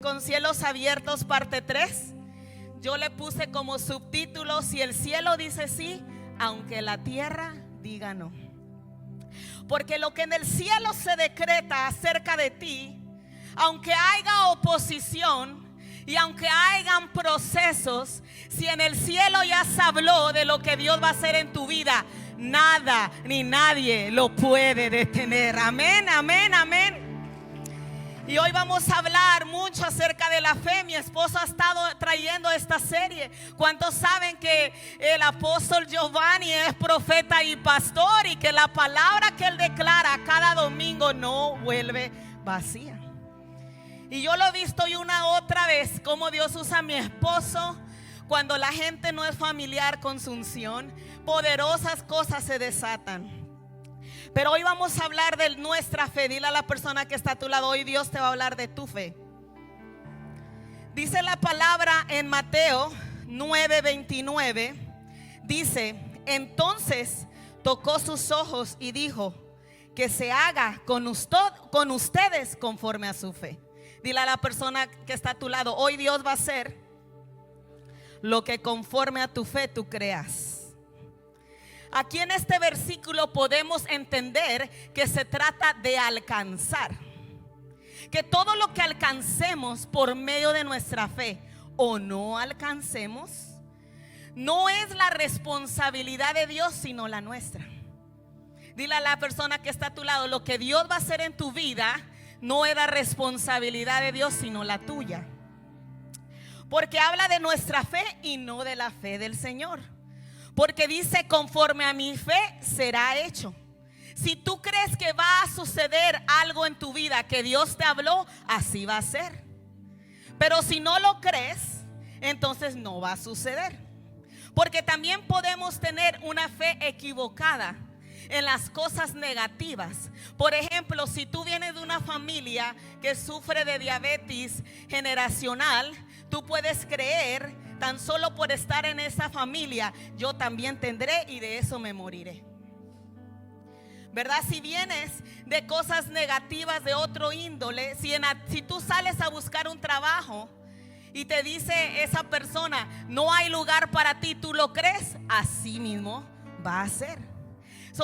con cielos abiertos parte 3. Yo le puse como subtítulo: si el cielo dice sí, aunque la tierra diga no. Porque lo que en el cielo se decreta acerca de ti, aunque haya oposición y aunque hayan procesos, si en el cielo ya se habló de lo que Dios va a hacer en tu vida, nada ni nadie lo puede detener. Amén, amén, amén. Y hoy vamos a hablar mucho acerca de la fe. Mi esposo ha estado trayendo esta serie. ¿Cuántos saben que el apóstol Giovanni es profeta y pastor, y que la palabra que él declara cada domingo no vuelve vacía? Y yo lo he visto y una otra vez cómo Dios usa a mi esposo cuando la gente no es familiar con su unción. Poderosas cosas se desatan. Pero hoy vamos a hablar de nuestra fe. Dile a la persona que está a tu lado: hoy Dios te va a hablar de tu fe. Dice la palabra en Mateo 9:29. Dice: entonces tocó sus ojos y dijo: que se haga con ustedes conforme a su fe. Dile a la persona que está a tu lado: hoy Dios va a hacer lo que conforme a tu fe tú creas. Aquí en este versículo podemos entender que se trata de alcanzar. Que todo lo que alcancemos por medio de nuestra fe o no alcancemos, no es la responsabilidad de Dios, sino la nuestra. Dile a la persona que está a tu lado: lo que Dios va a hacer en tu vida no es la responsabilidad de Dios, sino la tuya. Porque habla de nuestra fe y no de la fe del Señor. Porque dice: conforme a mi fe será hecho. Si tú crees que va a suceder algo en tu vida que Dios te habló, así va a ser. Pero si no lo crees, entonces no va a suceder. Porque también podemos tener una fe equivocada en las cosas negativas. Por ejemplo, si tú vienes de una familia que sufre de diabetes generacional, tú puedes creer, tan solo por estar en esa familia, yo también tendré y de eso me moriré. ¿Verdad? Si vienes de cosas negativas de otro índole, si tú sales a buscar un trabajo y te dice esa persona: no hay lugar para ti, ¿tú lo crees? Así mismo va a ser.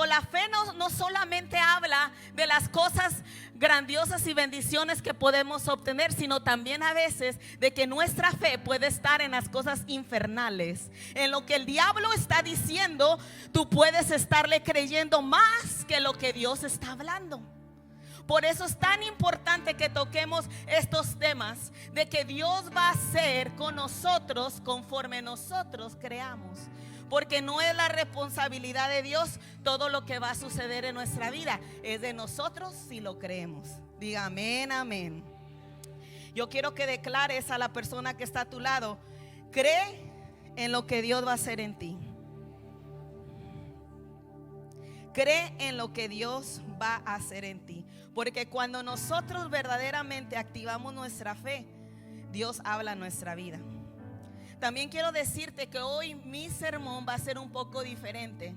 La fe no solamente habla de las cosas grandiosas y bendiciones que podemos obtener, sino también a veces de que nuestra fe puede estar en las cosas infernales. En lo que el diablo está diciendo, tú puedes estarle creyendo más que lo que Dios está hablando. Por eso es tan importante que toquemos estos temas de que Dios va a hacer con nosotros conforme nosotros creamos. Porque no es la responsabilidad de Dios todo lo que va a suceder en nuestra vida. Es de nosotros si lo creemos. Diga amén, amén. Yo quiero que declares a la persona que está a tu lado: cree en lo que Dios va a hacer en ti. Cree en lo que Dios va a hacer en ti. Porque cuando nosotros verdaderamente activamos nuestra fe, Dios habla en nuestra vida. También quiero decirte que hoy mi sermón va a ser un poco diferente,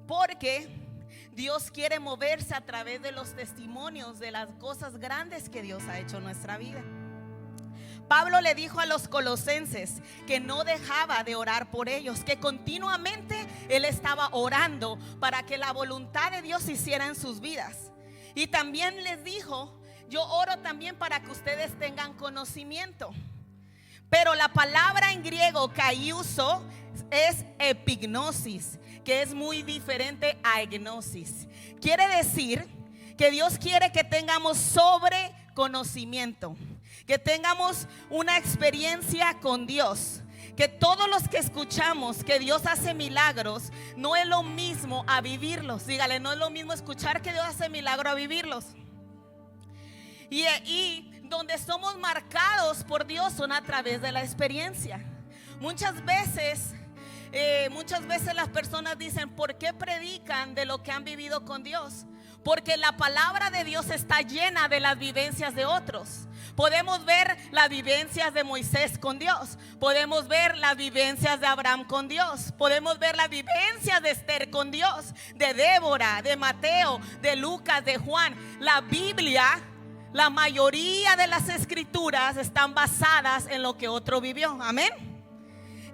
porque Dios quiere moverse a través de los testimonios de las cosas grandes que Dios ha hecho en nuestra vida. Pablo le dijo a los colosenses que no dejaba de orar por ellos, que continuamente él estaba orando para que la voluntad de Dios se hiciera en sus vidas. Y también les dijo: yo oro también para que ustedes tengan conocimiento. Pero la palabra en griego que ahí usó es epignosis, que es muy diferente a egnosis. Quiere decir que Dios quiere que tengamos sobreconocimiento, que tengamos una experiencia con Dios. Que todos los que escuchamos que Dios hace milagros, no es lo mismo a vivirlos. Dígale: no es lo mismo escuchar que Dios hace milagros a vivirlos. Y donde somos marcados por Dios son a través de la experiencia. Muchas veces las personas dicen: ¿por qué predican de lo que han vivido con Dios? Porque la palabra de Dios está llena de las vivencias de otros. Podemos ver las vivencias de Moisés con Dios. Podemos ver las vivencias de Abraham con Dios. Podemos ver las vivencias de Esther con Dios, de Débora, de Mateo, de Lucas, de Juan. La Biblia la mayoría de las escrituras están basadas en lo que otro vivió. Amén.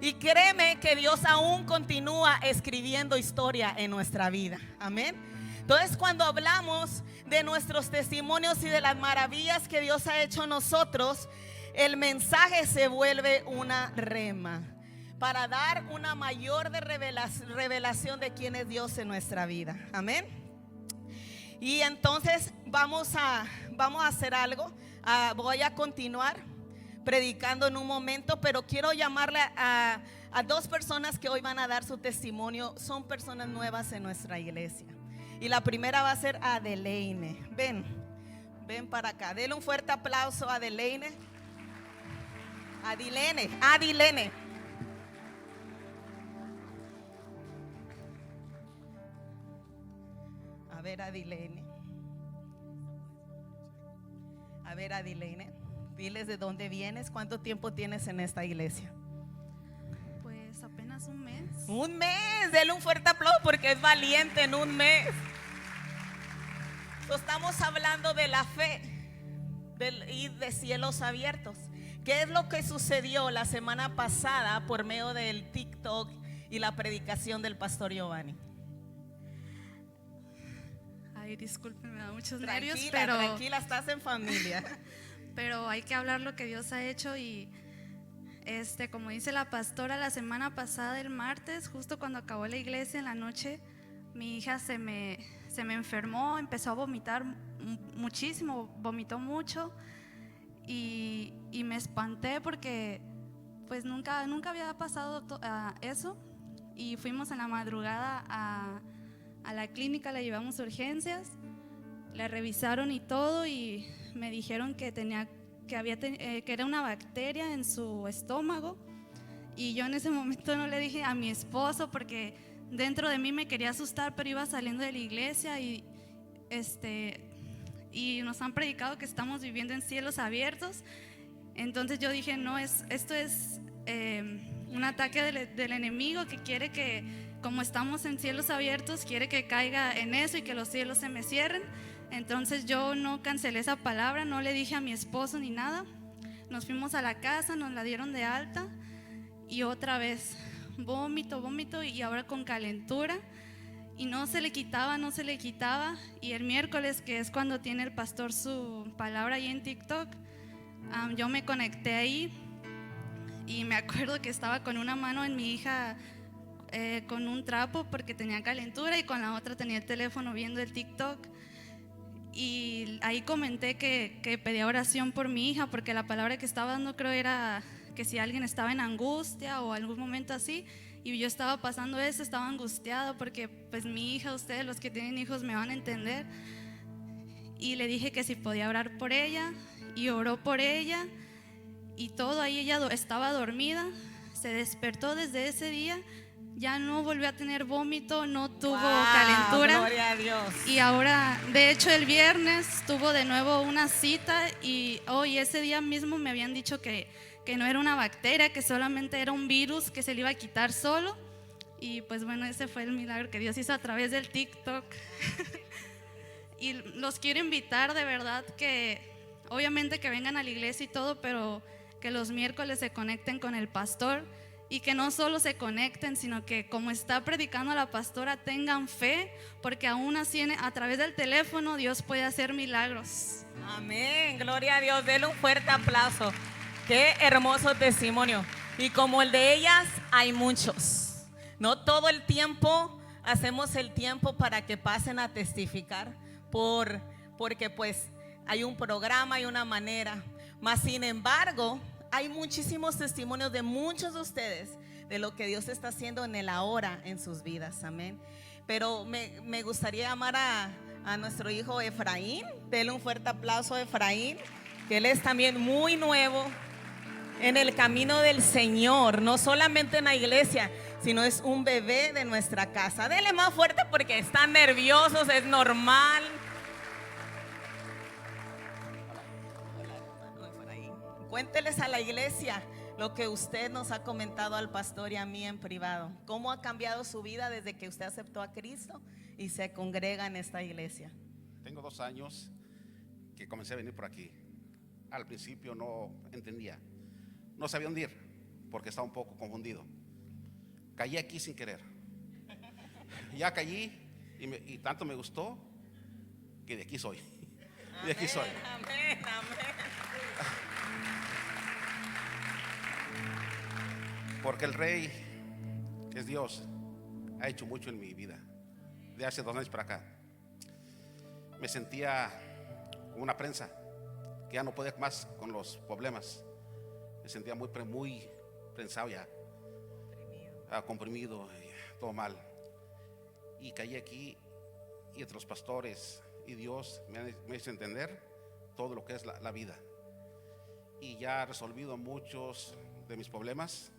Y créeme que Dios aún continúa escribiendo historia en nuestra vida. Amén. Entonces, cuando hablamos de nuestros testimonios y de las maravillas que Dios ha hecho en nosotros, el mensaje se vuelve una rema para dar una mayor de revelación de quién es Dios en nuestra vida. Amén. Y entonces vamos a hacer algo. Voy a continuar predicando en un momento, pero quiero llamarle a dos personas que hoy van a dar su testimonio. Son personas nuevas en nuestra iglesia. Y la primera va a ser Adeleine. Ven para acá. Denle un fuerte aplauso a Adeleine. Adilene. A ver, Adilene, diles de dónde vienes, cuánto tiempo tienes en esta iglesia. Pues apenas un mes. Un mes, denle un fuerte aplauso porque es valiente en un mes. Estamos hablando de la fe y de cielos abiertos. ¿Qué es lo que sucedió la semana pasada por medio del TikTok y la predicación del pastor Giovanni? Ay, disculpen, me da muchos nervios, pero tranquila, estás en familia. Pero hay que hablar lo que Dios ha hecho. Y como dice la pastora, la semana pasada, el martes, justo cuando acabó la iglesia en la noche, mi hija se me enfermó, empezó a vomitar muchísimo, vomitó mucho. Y me espanté porque pues nunca había pasado eso. Y fuimos en la madrugada a la clínica, la llevamos a urgencias, la revisaron y todo, y me dijeron que era una bacteria en su estómago. Y yo en ese momento no le dije a mi esposo porque dentro de mí me quería asustar, pero iba saliendo de la iglesia y nos han predicado que estamos viviendo en cielos abiertos. Entonces yo dije, no, esto es un ataque del enemigo que quiere que, como estamos en cielos abiertos, quiere que caiga en eso y que los cielos se me cierren. Entonces yo no cancelé esa palabra, no le dije a mi esposo ni nada. Nos fuimos a la casa, nos la dieron de alta y otra vez vómito y ahora con calentura. Y no se le quitaba. Y el miércoles, que es cuando tiene el pastor su palabra ahí en TikTok, yo me conecté ahí y me acuerdo que estaba con una mano en mi hija con un trapo porque tenía calentura y con la otra tenía el teléfono viendo el TikTok. Y ahí comenté que pedía oración por mi hija porque la palabra que estaba dando creo era que si alguien estaba en angustia o algún momento así. Y yo estaba pasando eso, estaba angustiado porque pues mi hija, ustedes los que tienen hijos me van a entender. Y le dije que si podía orar por ella y oró por ella y todo. Ahí ella estaba dormida, se despertó desde ese día, ya no volvió a tener vómito, no tuvo calentura. Gloria a Dios. Y ahora, de hecho el viernes tuvo de nuevo una cita y hoy ese día mismo me habían dicho que no era una bacteria, que solamente era un virus que se le iba a quitar solo. Y pues bueno, ese fue el milagro que Dios hizo a través del TikTok. Y los quiero invitar de verdad que obviamente que vengan a la iglesia y todo, pero que los miércoles se conecten con el pastor y que no solo se conecten, sino que como está predicando la pastora, tengan fe, porque aún así a través del teléfono Dios puede hacer milagros. Amén, gloria a Dios. Denle un fuerte aplauso. Qué hermoso testimonio. Y como el de ellas, hay muchos. No todo el tiempo hacemos el tiempo para que pasen a testificar, porque pues hay un programa, hay una manera. Mas sin embargo, hay muchísimos testimonios de muchos de ustedes de lo que Dios está haciendo en el ahora en sus vidas. Amén. Pero me gustaría llamar a nuestro hijo Efraín. Denle un fuerte aplauso a Efraín, que él es también muy nuevo en el camino del Señor, no solamente en la iglesia, sino es un bebé de nuestra casa. Denle más fuerte porque están nerviosos, es normal. Cuénteles a la iglesia lo que usted nos ha comentado al pastor y a mí en privado. ¿Cómo ha cambiado su vida desde que usted aceptó a Cristo y se congrega en esta iglesia? Tengo 2 años que comencé a venir por aquí. Al principio no entendía, no sabía hundir porque estaba un poco confundido. Caí aquí sin querer. Ya caí y tanto me gustó que de aquí soy. De aquí soy. Amén, amén. Porque el Rey, que es Dios, ha hecho mucho en mi vida. De hace 2 años para acá me sentía como una prensa, que ya no podía más con los problemas. Me sentía muy prensado ya, comprimido, todo mal. Y caí aquí y entre los pastores y Dios me hizo entender todo lo que es la vida. Y ya he resolvido muchos de mis problemas.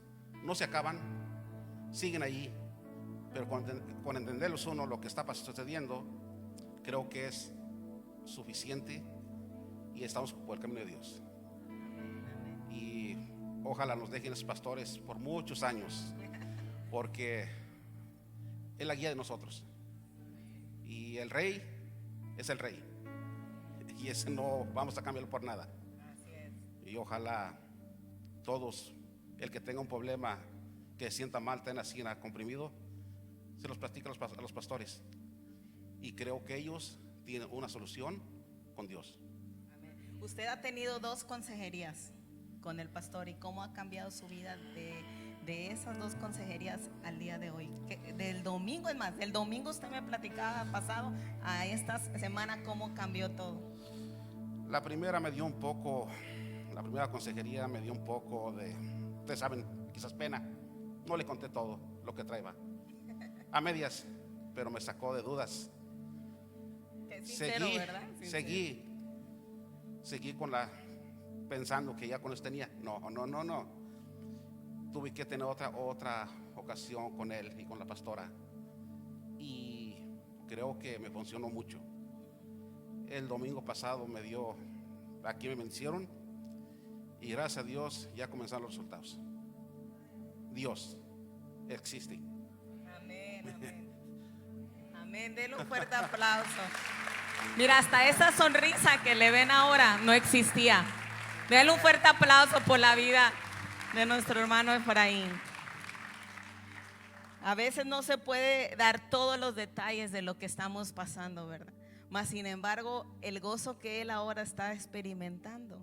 No se acaban, siguen ahí, pero con entenderlos uno lo que está sucediendo, creo que es suficiente y estamos por el camino de Dios. Y ojalá nos dejen esos pastores por muchos años, porque es la guía de nosotros. Y el Rey es el Rey, y ese no vamos a cambiarlo por nada. Y ojalá todos, el que tenga un problema, que se sienta mal, tenga así comprimido, se los platica a los pastores. Y creo que ellos tienen una solución con Dios. Amén. Usted ha tenido 2 consejerías con el pastor, y cómo ha cambiado su vida de esas 2 consejerías al día de hoy. Del domingo, es más, del domingo usted me platicaba pasado a esta semana cómo cambió todo. La primera me dio un poco, la primera consejería me dio un poco de, ustedes saben, quizás pena. No le conté todo lo que traía a medias, pero me sacó de dudas. Sincero, ¿verdad? Seguí pensando que ya con eso tenía. No. Tuve que tener otra ocasión con él y con la pastora, y creo que me funcionó mucho. El domingo pasado aquí me vencieron, y gracias a Dios ya comenzaron los resultados. Dios existe. Amén, amén. Amén, denle un fuerte aplauso. Mira, hasta esa sonrisa que le ven ahora no existía. Denle un fuerte aplauso por la vida de nuestro hermano Efraín. A veces no se puede dar todos los detalles de lo que estamos pasando, ¿verdad? Mas sin embargo, el gozo que él ahora está experimentando,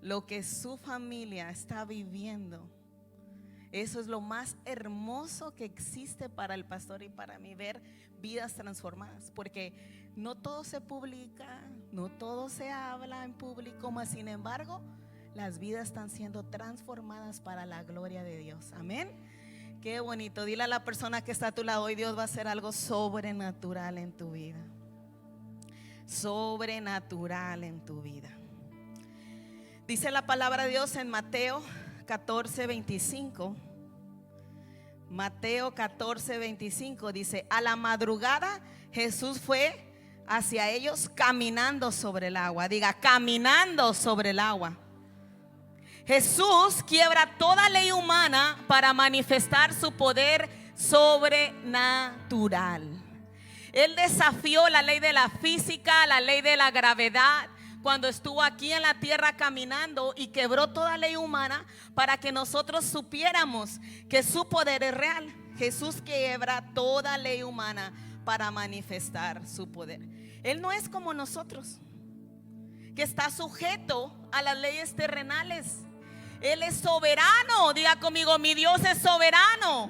lo que su familia está viviendo, eso es lo más hermoso que existe para el pastor y para mí, ver vidas transformadas. Porque no todo se publica, no todo se habla en público, mas sin embargo las vidas están siendo transformadas para la gloria de Dios. Amén. Qué bonito. Dile a la persona que está a tu lado: hoy Dios va a hacer algo sobrenatural en tu vida. Sobrenatural en tu vida. Dice la palabra de Dios en Mateo 14:25. Mateo 14:25 dice: a la madrugada Jesús fue hacia ellos caminando sobre el agua. Diga, caminando sobre el agua. Jesús quiebra toda ley humana para manifestar su poder sobrenatural. Él desafió la ley de la física, la ley de la gravedad, cuando estuvo aquí en la tierra caminando, y quebró toda ley humana para que nosotros supiéramos que su poder es real. Jesús quiebra toda ley humana para manifestar su poder. Él no es como nosotros, que está sujeto a las leyes terrenales. Él es soberano. Diga conmigo: mi Dios es soberano.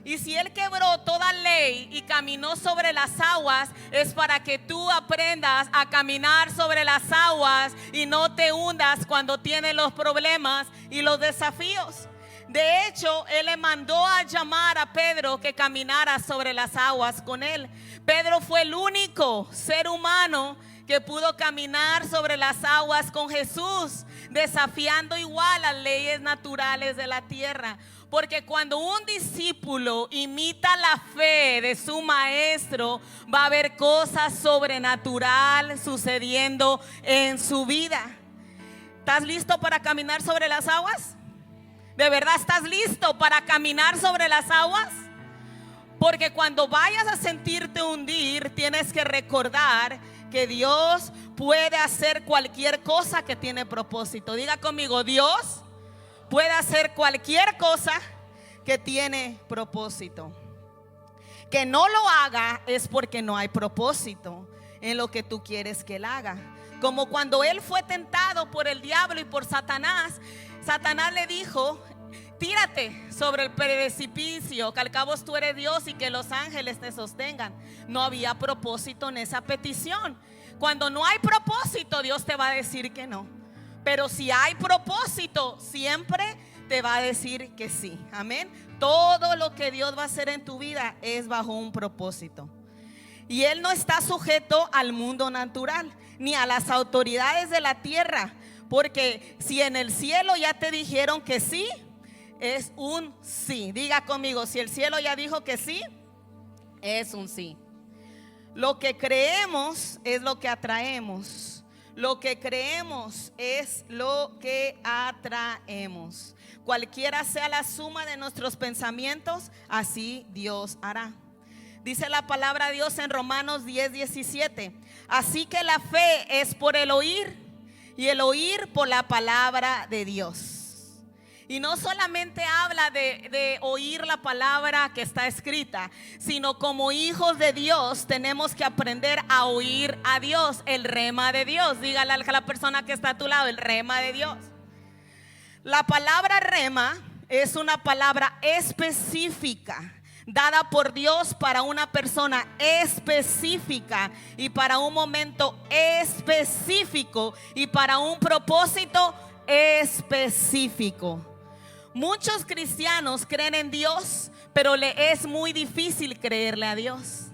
Y si Él quebró toda ley y caminó sobre las aguas, es para que tú aprendas a caminar sobre las aguas y no te hundas cuando tienes los problemas y los desafíos. De hecho, Él le mandó a llamar a Pedro que caminara sobre las aguas con Él. Pedro fue el único ser humano que pudo caminar sobre las aguas con Jesús, desafiando igual las leyes naturales de la tierra. Porque cuando un discípulo imita la fe de su maestro, va a haber cosas sobrenaturales sucediendo en su vida. ¿Estás listo para caminar sobre las aguas? ¿De verdad estás listo para caminar sobre las aguas? Porque cuando vayas a sentirte hundir, tienes que recordar que Dios puede hacer cualquier cosa que tiene propósito. Diga conmigo, Dios puede hacer cualquier cosa que tiene propósito. Que no lo haga es porque no hay propósito en lo que tú quieres que él haga. Como cuando él fue tentado por el diablo y por Satanás, Satanás le dijo: tírate sobre el precipicio, que al cabo tú eres Dios y que los ángeles te sostengan. No había propósito en esa petición. Cuando no hay propósito, Dios te va a decir que no. Pero si hay propósito, siempre te va a decir que sí. Amén. Todo lo que Dios va a hacer en tu vida es bajo un propósito. Y Él no está sujeto al mundo natural, ni a las autoridades de la tierra. Porque si en el cielo ya te dijeron que sí, es un sí. Diga conmigo, si el cielo ya dijo que sí, es un sí. Lo que creemos es lo que atraemos. Lo que creemos es lo que atraemos. Cualquiera sea la suma de nuestros pensamientos, así Dios hará. Dice la palabra de Dios en Romanos 10:17. Así que la fe es por el oír, y el oír por la palabra de Dios. Y no solamente habla de oír la palabra que está escrita, sino como hijos de Dios tenemos que aprender a oír a Dios, el rema de Dios. Dígale a la persona que está a tu lado, el rema de Dios. La palabra rema es una palabra específica, dada por Dios para una persona específica y para un momento específico y para un propósito específico. Muchos cristianos creen en Dios, pero le es muy difícil creerle a Dios.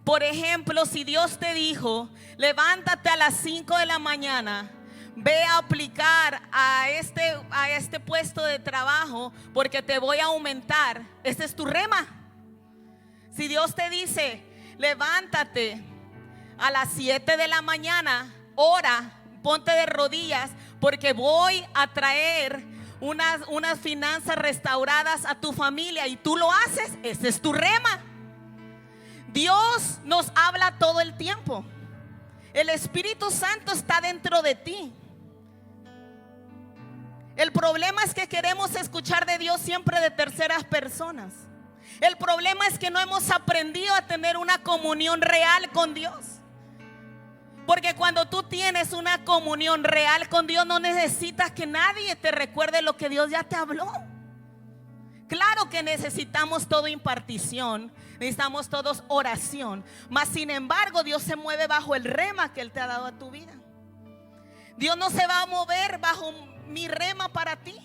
Por ejemplo, si Dios te dijo: levántate a las 5 de la mañana, ve a aplicar a este puesto de trabajo porque te voy a aumentar. Ese es tu rema. Si Dios te dice: levántate a las 7 de la mañana, ora, ponte de rodillas porque voy a traer unas finanzas restauradas a tu familia, y tú lo haces, ese es tu rema. Dios nos habla todo el tiempo. El Espíritu Santo está dentro de ti. El problema es que queremos escuchar de Dios siempre de terceras personas. El problema es que no hemos aprendido a tener una comunión real con Dios. Porque cuando tú tienes una comunión real con Dios, no necesitas que nadie te recuerde lo que Dios ya te habló. Claro que necesitamos todo impartición, necesitamos todos oración, mas sin embargo Dios se mueve bajo el rema que Él te ha dado a tu vida. Dios no se va a mover bajo mi rema para ti,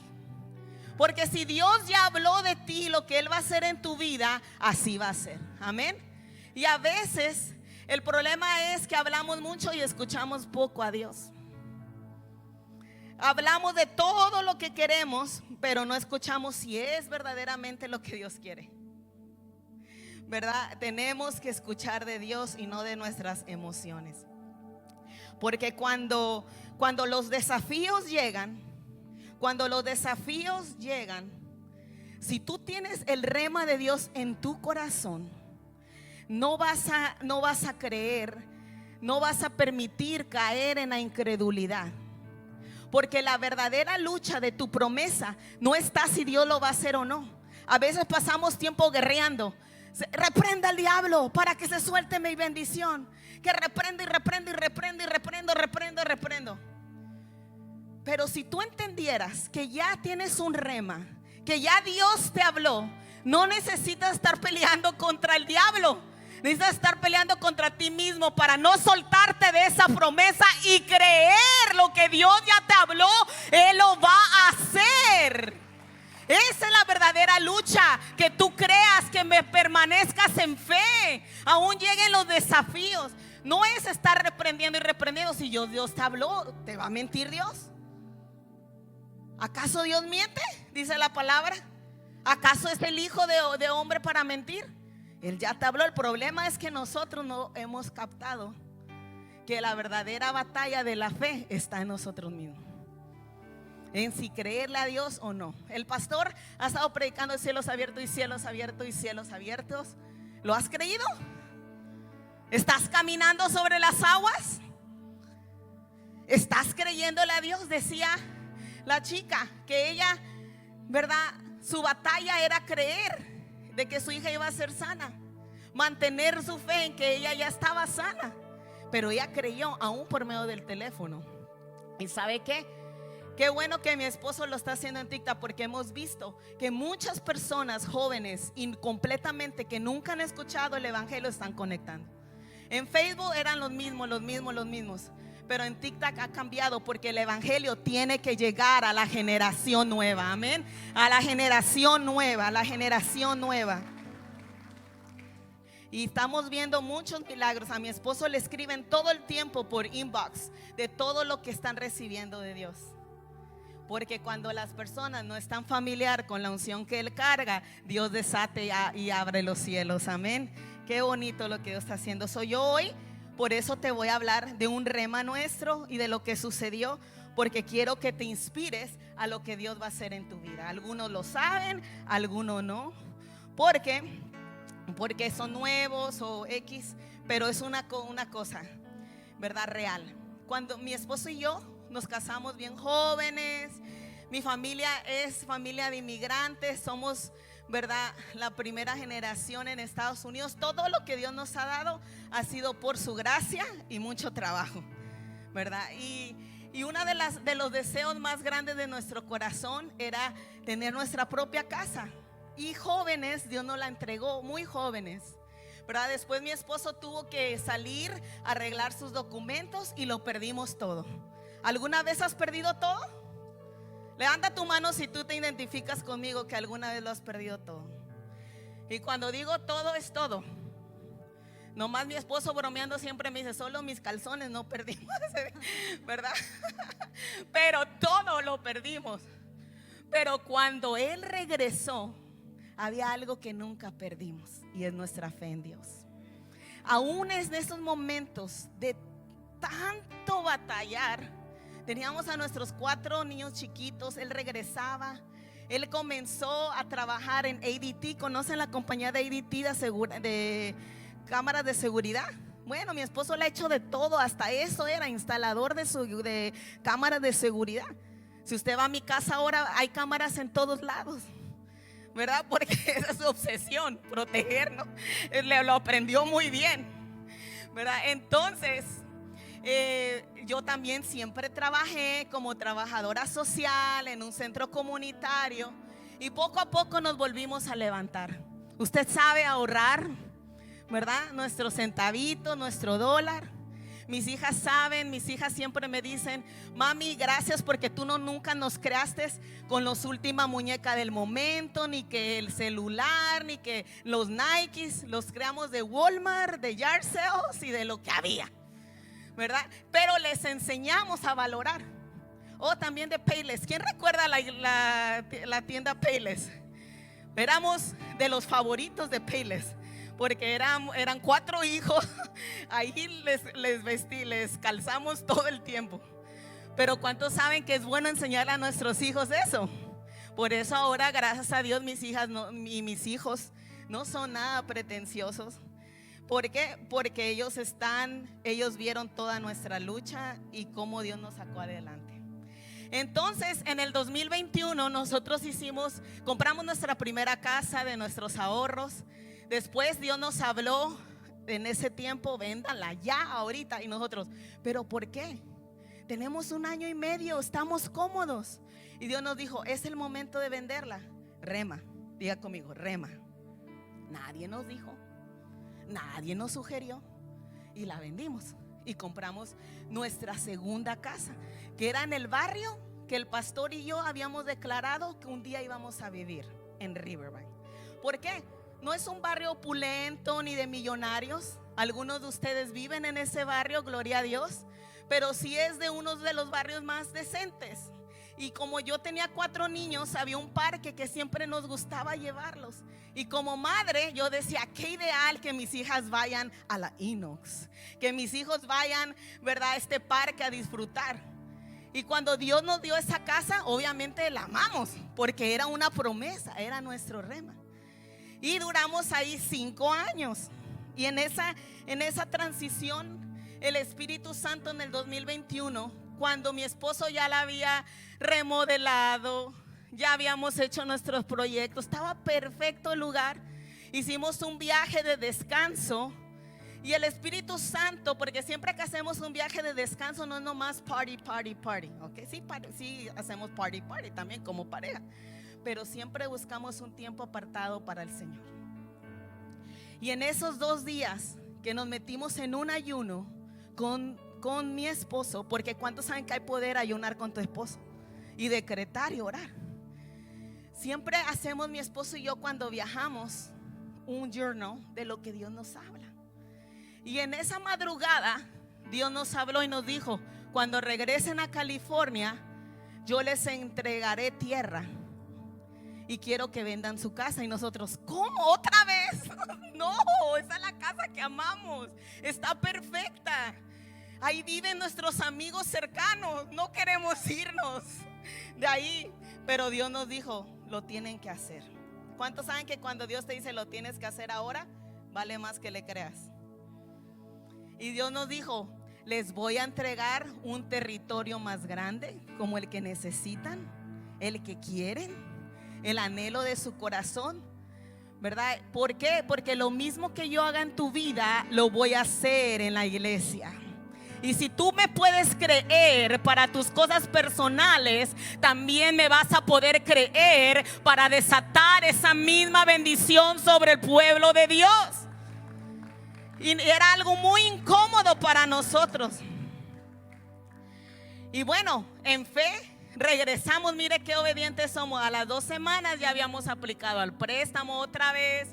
porque si Dios ya habló de ti, lo que Él va a hacer en tu vida, así va a ser. Amén. Y a veces el problema es que hablamos mucho y escuchamos poco a Dios. Hablamos de todo lo que queremos, pero no escuchamos si es verdaderamente lo que Dios quiere. ¿Verdad? Tenemos que escuchar de Dios y no de nuestras emociones. Porque cuando los desafíos llegan, si tú tienes el rema de Dios en tu corazón, no vas a creer, no vas a permitir caer en la incredulidad. Porque la verdadera lucha de tu promesa no está si Dios lo va a hacer o no. A veces pasamos tiempo guerreando. Reprenda al diablo para que se suelte mi bendición. Que reprendo y reprendo y reprendo y reprendo. Pero si tú entendieras que ya tienes un rema, que ya Dios te habló, no necesitas estar peleando contra el diablo. Necesitas estar peleando contra ti mismo para no soltarte de esa promesa y creer lo que Dios ya te habló, Él lo va a hacer. Esa es la verdadera lucha, que tú creas, que me permanezcas en fe, aún lleguen los desafíos. No es estar reprendiendo y reprendiendo. Si Dios te habló, ¿te va a mentir Dios? ¿Acaso Dios miente? Dice la palabra. ¿Acaso es el hijo de hombre para mentir? Él ya te habló. El problema es que nosotros no hemos captado que la verdadera batalla de la fe está en nosotros mismos, en si creerle a Dios o no. El pastor ha estado predicando cielos abiertos y cielos abiertos y cielos abiertos. ¿Lo has creído? ¿Estás caminando sobre las aguas? ¿Estás creyéndole a Dios? Decía la chica que ella, ¿verdad? Su batalla era creer de que su hija iba a ser sana, mantener su fe en que ella ya estaba sana. Pero ella creyó aún por medio del teléfono. ¿Y sabe qué? Qué bueno que mi esposo lo está haciendo en TikTok, porque hemos visto que muchas personas jóvenes incompletamente que nunca han escuchado el evangelio están conectando. En Facebook eran los mismos. Pero en TikTok ha cambiado, porque el evangelio tiene que llegar a la generación nueva. Amén. A la generación nueva, a la generación nueva. Y estamos viendo muchos milagros. A mi esposo le escriben todo el tiempo por inbox de todo lo que están recibiendo de Dios. Porque cuando las personas no están familiar con la unción que Él carga, Dios desate y abre los cielos. Amén. Qué bonito lo que Dios está haciendo. Soy yo hoy, por eso te voy a hablar de un rema nuestro y de lo que sucedió, porque quiero que te inspires a lo que Dios va a hacer en tu vida. Algunos lo saben, algunos no. Porque son nuevos o X, pero es una cosa, ¿verdad? Real. Cuando mi esposo y yo nos casamos bien jóvenes, mi familia es familia de inmigrantes, somos, ¿verdad?, la primera generación en Estados Unidos. Todo lo que Dios nos ha dado ha sido por su gracia y mucho trabajo, ¿verdad? Y uno de los deseos más grandes de nuestro corazón era tener nuestra propia casa. Y jóvenes, Dios nos la entregó, muy jóvenes, ¿verdad? Después mi esposo tuvo que salir a arreglar sus documentos y lo perdimos todo. ¿Alguna vez has perdido todo? Levanta tu mano si tú te identificas conmigo que alguna vez lo has perdido todo. Y cuando digo todo, es todo. Nomás mi esposo bromeando siempre me dice: solo mis calzones no perdimos, ¿verdad? Pero todo lo perdimos. Pero cuando Él regresó, había algo que nunca perdimos, y es nuestra fe en Dios. Aún en esos momentos de tanto batallar, teníamos a nuestros 4 niños chiquitos. Él regresaba, él comenzó a trabajar en ADT. ¿Conocen la compañía de ADT de cámaras de seguridad? Bueno, mi esposo le ha hecho de todo, hasta eso era instalador de cámaras de seguridad. Si usted va a mi casa ahora, hay cámaras en todos lados, ¿verdad? Porque esa es su obsesión, protegernos. Lo aprendió muy bien, ¿verdad? Entonces, yo también siempre trabajé como trabajadora social en un centro comunitario, y poco a poco nos volvimos a levantar. Usted sabe ahorrar, ¿verdad? Nuestro centavito, nuestro dólar. Mis hijas saben, mis hijas siempre me dicen: mami, gracias, porque tú nunca nos creaste con los última muñeca del momento, ni que el celular, ni que los Nikes. Los creamos de Walmart, de Yard Sales y de lo que había, ¿verdad? Pero les enseñamos a valorar. También de Payless. ¿Quién recuerda la tienda Payless? Éramos de los favoritos de Payless, porque eran 4 hijos. Ahí les calzamos todo el tiempo. Pero ¿cuántos saben que es bueno enseñar a nuestros hijos eso? Por eso ahora, gracias a Dios, mis hijas y mis hijos no son nada pretenciosos. ¿Por qué? Porque ellos vieron toda nuestra lucha y cómo Dios nos sacó adelante. Entonces, en el 2021 nosotros compramos nuestra primera casa de nuestros ahorros. Después Dios nos habló en ese tiempo: véndanla ya ahorita. Y nosotros: ¿pero por qué? Tenemos 1 año y medio, estamos cómodos. Y Dios nos dijo: es el momento de venderla. Rema, diga conmigo, rema. Nadie nos dijo, nadie nos sugirió, y la vendimos. Y compramos nuestra segunda casa, que era en el barrio que el pastor y yo habíamos declarado que un día íbamos a vivir, en Riverbank. ¿Por qué? No es un barrio opulento ni de millonarios. Algunos de ustedes viven en ese barrio, gloria a Dios. Pero sí es de uno de los barrios más decentes. Y como yo tenía 4 niños, había un parque que siempre nos gustaba llevarlos. Y como madre yo decía: qué ideal que mis hijas vayan a la Inox, que mis hijos vayan, ¿verdad?, a este parque a disfrutar. Y cuando Dios nos dio esa casa, obviamente la amamos, porque era una promesa, era nuestro rema. Y duramos ahí 5 años, Y en esa transición, el Espíritu Santo en el 2021, cuando mi esposo ya la había remodelado, ya habíamos hecho nuestros proyectos, estaba perfecto el lugar. Hicimos un viaje de descanso y el Espíritu Santo, porque siempre que hacemos un viaje de descanso no es nomás party, ¿ok? Sí hacemos party también como pareja, pero siempre buscamos un tiempo apartado para el Señor. Y en esos 2 días que nos metimos en un ayuno con mi esposo, porque ¿cuántos saben que hay poder ayunar con tu esposo? Y decretar y orar. Siempre hacemos mi esposo y yo cuando viajamos un journal de lo que Dios nos habla. Y en esa madrugada Dios nos habló y nos dijo: cuando regresen a California, yo les entregaré tierra y quiero que vendan su casa. Y nosotros, ¿cómo? ¿Otra vez? No, esa es la casa que amamos, está perfecta. Ahí viven nuestros amigos cercanos, no queremos irnos de ahí. Pero Dios nos dijo: lo tienen que hacer. ¿Cuántos saben que cuando Dios te dice lo tienes que hacer ahora, vale más que le creas? Y Dios nos dijo: les voy a entregar un territorio más grande, como el que necesitan, el que quieren, el anhelo de su corazón, ¿verdad? ¿Por qué? Porque lo mismo que yo haga en tu vida, lo voy a hacer en la iglesia. Y si tú me puedes creer para tus cosas personales, también me vas a poder creer para desatar esa misma bendición sobre el pueblo de Dios. Y era algo muy incómodo para nosotros. Y bueno, en fe regresamos. Mire qué obedientes somos. A las 2 semanas ya habíamos aplicado al préstamo otra vez.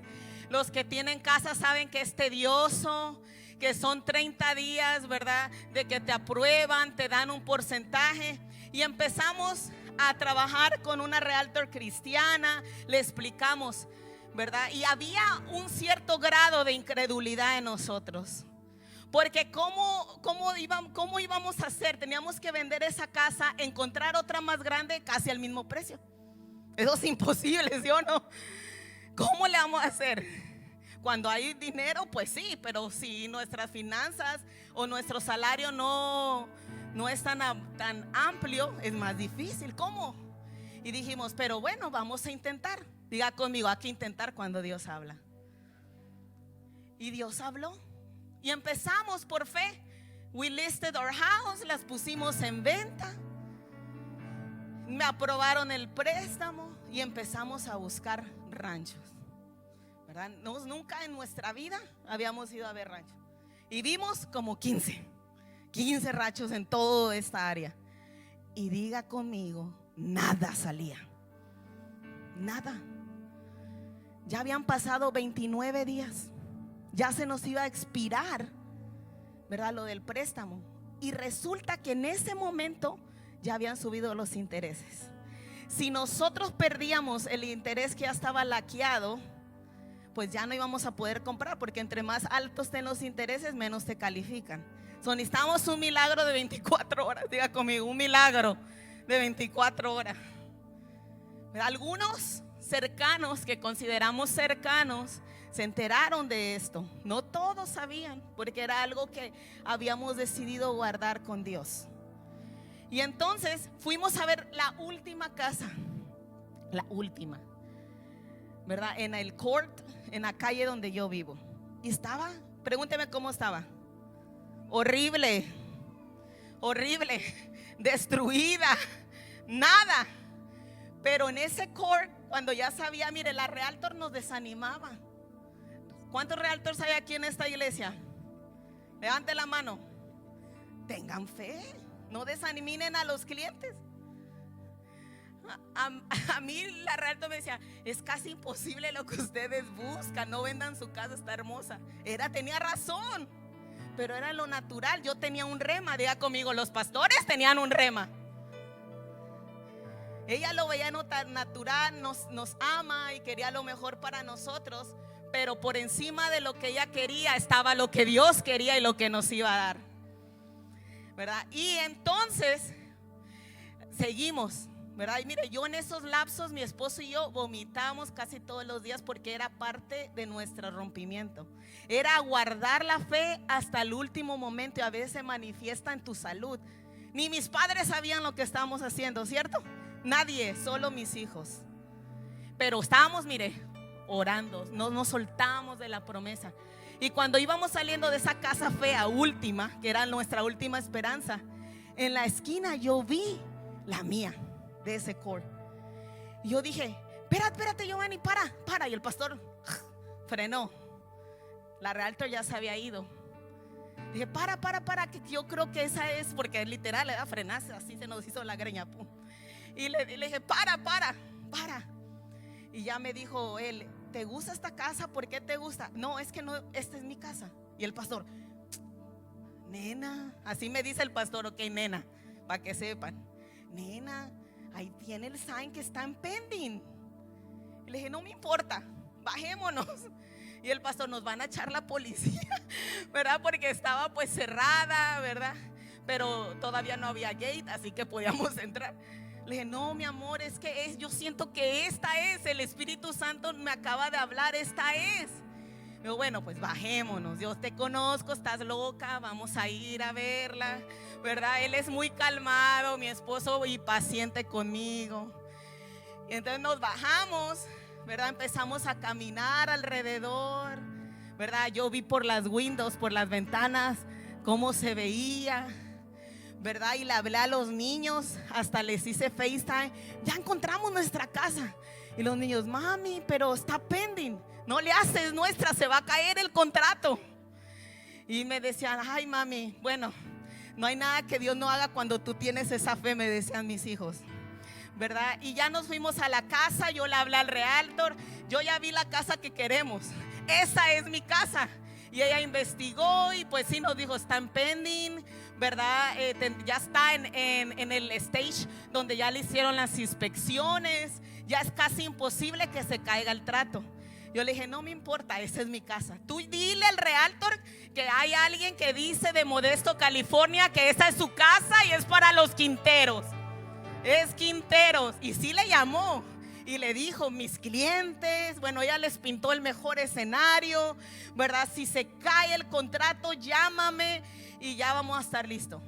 Los que tienen casa saben que es tedioso, que son 30 días, ¿verdad? De que te aprueban, te dan un porcentaje. Y empezamos a trabajar con una realtor cristiana. Le explicamos, ¿verdad? Y había un cierto grado de incredulidad en nosotros. Porque ¿cómo íbamos a hacer? Teníamos que vender esa casa, encontrar otra más grande casi al mismo precio. Eso es imposible, ¿sí o no? ¿Cómo le vamos a hacer? Cuando hay dinero, pues sí, pero si nuestras finanzas o nuestro salario no es tan amplio, es más difícil. ¿Cómo? Y dijimos, pero bueno, vamos a intentar. Diga conmigo, hay que intentar cuando Dios habla. Y Dios habló. Y empezamos por fe. We listed our house, las pusimos en venta. Me aprobaron el préstamo y empezamos a buscar ranchos, ¿verdad? Nunca en nuestra vida habíamos ido a ver ranchos. Y vimos como 15 ranchos en toda esta área. Y diga conmigo, nada salía. Nada. Ya habían pasado 29 días. Ya se nos iba a expirar, ¿verdad? Lo del préstamo. Y resulta que en ese momento ya habían subido los intereses. Si nosotros perdíamos el interés que ya estaba laqueado, pues ya no íbamos a poder comprar, porque entre más altos estén los intereses, menos te califican. Necesitamos un milagro de 24 horas. Diga conmigo, un milagro de 24 horas. Algunos cercanos, que consideramos cercanos, se enteraron de esto. No todos sabían, porque era algo que habíamos decidido guardar con Dios. Y entonces fuimos a ver la última casa, la última, ¿verdad? En el court, en la calle donde yo vivo. Y estaba, pregúnteme cómo estaba. Horrible, horrible, destruida, nada. Pero en ese court, cuando ya sabía, mire, la realtor nos desanimaba. ¿Cuántos realtors hay aquí en esta iglesia? Levante la mano. Tengan fe, no desanimen a los clientes. A mí la realtor me decía, es casi imposible lo que ustedes buscan, no vendan su casa, está hermosa. Tenía razón, pero era lo natural. Yo tenía un rema, diga conmigo, los pastores tenían un rema. Ella lo veía natural, nos ama y quería lo mejor para nosotros. Pero por encima de lo que ella quería estaba lo que Dios quería y lo que nos iba a dar, ¿verdad? Y entonces seguimos, ¿verdad? Y mire, yo en esos lapsos, mi esposo y yo vomitamos casi todos los días porque era parte de nuestro rompimiento. Era guardar la fe hasta el último momento, y a veces se manifiesta en tu salud. Ni mis padres sabían lo que estábamos haciendo, ¿cierto? Nadie, solo mis hijos. Pero estábamos, mire, orando, no nos soltábamos de la promesa. Y cuando íbamos saliendo de esa casa fea última, que era nuestra última esperanza, en la esquina yo vi la mía, de ese core. Y yo dije, espérate Giovanni, para. Y el pastor frenó. La realtor ya se había ido. Dije, para, que yo creo que esa es, porque literal le da frenazo, así se nos hizo la greña. Pum. Y le dije, para. Y ya me dijo él, ¿te gusta esta casa? ¿Por qué te gusta? No, es que no, esta es mi casa. Y el pastor, nena, así me dice el pastor, ok, nena, para que sepan, nena, ahí tiene el sign que está en pending. Y le dije, no me importa, bajémonos. Y el pastor, nos van a echar la policía, ¿verdad? Porque estaba pues cerrada, ¿verdad? Pero todavía no había gate, así que podíamos entrar. Le dije, no, mi amor, es que yo siento que esta es, el Espíritu Santo me acaba de hablar, esta es. Yo, bueno, pues bajémonos, yo te conozco, estás loca, vamos a ir a verla, ¿verdad? Él es muy calmado, mi esposo, y paciente conmigo. Y entonces nos bajamos, ¿verdad? Empezamos a caminar alrededor, ¿verdad? Yo vi por las windows, por las ventanas, cómo se veía, ¿verdad? Y le hablé a los niños, hasta les hice FaceTime, ya encontramos nuestra casa. Y los niños, mami, pero está pending, no le haces nuestra, se va a caer el contrato. Y me decían, ay mami, bueno, no hay nada que Dios no haga cuando tú tienes esa fe, me decían mis hijos, ¿verdad? Y ya nos fuimos a la casa, yo le hablé al realtor, yo ya vi la casa que queremos, esa es mi casa. Y ella investigó y pues sí nos dijo, está en pending, ¿verdad? Ya está en el stage donde ya le hicieron las inspecciones, ya es casi imposible que se caiga el trato. Yo le dije, no me importa, esa es mi casa. Tú dile al realtor que hay alguien que dice de Modesto, California, que esa es su casa y es para los Quinteros. Es Quinteros. Y sí le llamó y le dijo, mis clientes, bueno, ella les pintó el mejor escenario, ¿verdad? Si se cae el contrato, llámame y ya vamos a estar listos.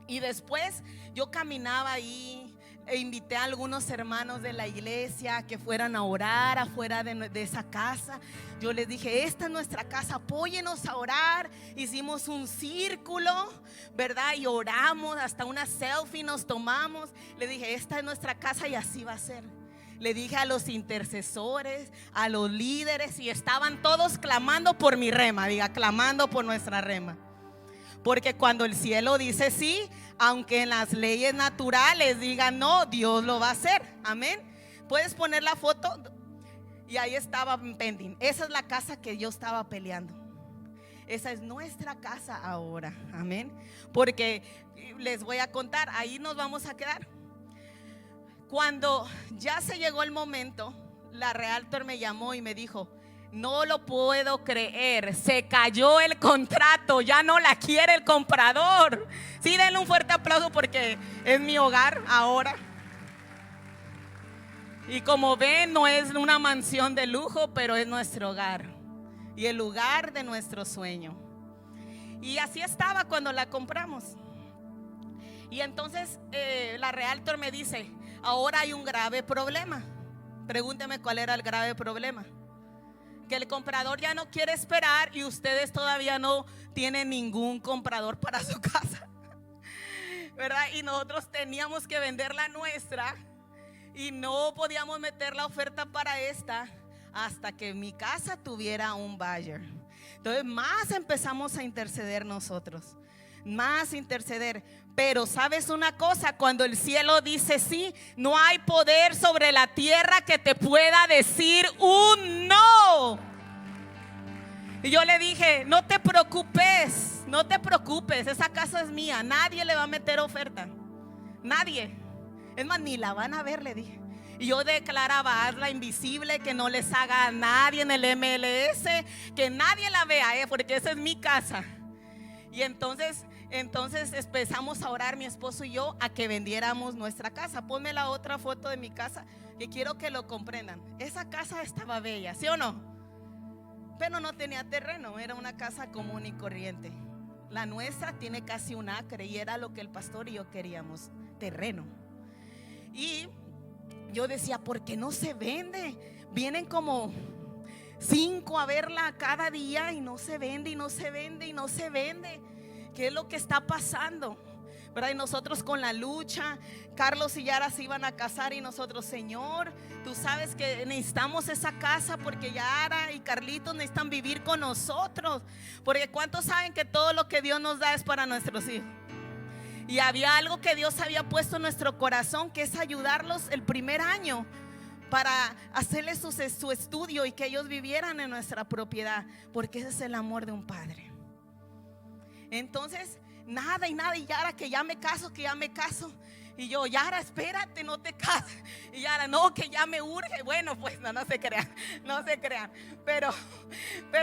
Y después yo caminaba ahí e invité a algunos hermanos de la iglesia que fueran a orar afuera de esa casa. Yo les dije, esta es nuestra casa, apóyenos a orar. Hicimos un círculo, ¿verdad? Y oramos, hasta una selfie nos tomamos. Le dije, esta es nuestra casa y así va a ser. Le dije a los intercesores, a los líderes, y estaban todos clamando por mi rema. Diga, clamando por nuestra rema. Porque cuando el cielo dice sí, aunque en las leyes naturales digan no, Dios lo va a hacer. Amén. Puedes poner la foto. Y ahí estaba pending. Esa es la casa que yo estaba peleando. Esa es nuestra casa ahora. Amén. Porque les voy a contar, ahí nos vamos a quedar. Cuando ya se llegó el momento, la realtor me llamó y me dijo, no lo puedo creer, se cayó el contrato, ya no la quiere el comprador. Sí, denle un fuerte aplauso porque es mi hogar ahora. Y como ven, no es una mansión de lujo, pero es nuestro hogar y el lugar de nuestro sueño. Y así estaba cuando la compramos. Y entonces la realtor me dice, ahora hay un grave problema. Pregúnteme cuál era el grave problema. Que el comprador ya no quiere esperar y ustedes todavía no tienen ningún comprador para su casa, ¿verdad? Y nosotros teníamos que vender la nuestra y no podíamos meter la oferta para esta hasta que mi casa tuviera un buyer. Entonces más empezamos a interceder nosotros, más interceder. Pero sabes una cosa, cuando el cielo dice sí, no hay poder sobre la tierra que te pueda decir un no. Y yo le dije, no te preocupes, esa casa es mía, nadie le va a meter oferta, nadie. Es más, ni la van a ver, le dije. Y yo declaraba, hazla invisible, que no les haga a nadie en el MLS, que nadie la vea, porque esa es mi casa. Y entonces Entonces empezamos a orar mi esposo y yo a que vendiéramos nuestra casa. Ponme la otra foto de mi casa, que quiero que lo comprendan. Esa casa estaba bella, ¿sí o no? Pero no tenía terreno, era una casa común y corriente. La nuestra tiene casi un acre y era lo que el pastor y yo queríamos, terreno. Y yo decía, ¿por qué no se vende? Vienen como 5 a verla cada día y no se vende, y no se vende, y no se vende. ¿Qué es lo que está pasando? ¿Verdad? Y nosotros con la lucha, Carlos y Yara se iban a casar y nosotros, Señor, tú sabes que necesitamos esa casa porque Yara y Carlitos necesitan vivir con nosotros. Porque ¿cuántos saben que todo lo que Dios nos da es para nuestros hijos? Y había algo que Dios había puesto en nuestro corazón, que es ayudarlos el primer año para hacerles su estudio y que ellos vivieran en nuestra propiedad, porque ese es el amor de un padre. Entonces, nada, y Yara, que ya me caso. Y yo, Yara, espérate, no te cases. Y Yara, no, que ya me urge. Bueno, pues no se crean. Pero